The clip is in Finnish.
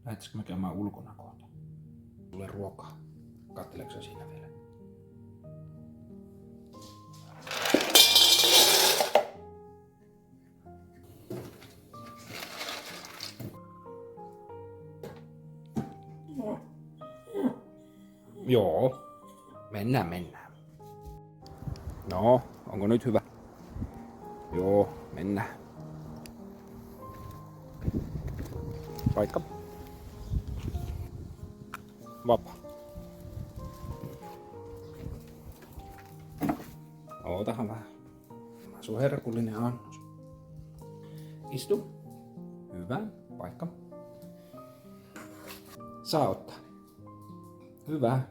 Lähtisikö me käymään ulkona kohta? Tulee ruokaa. Katteleeko se siinä vielä? Joo. Mennään. No, onko nyt hyvä? Joo, mennään. Paikka. Vapaa. Ootahan vähän. Sun herkullinen annos. Istu. Hyvä. Paikka. Saa ottaa. Hyvä.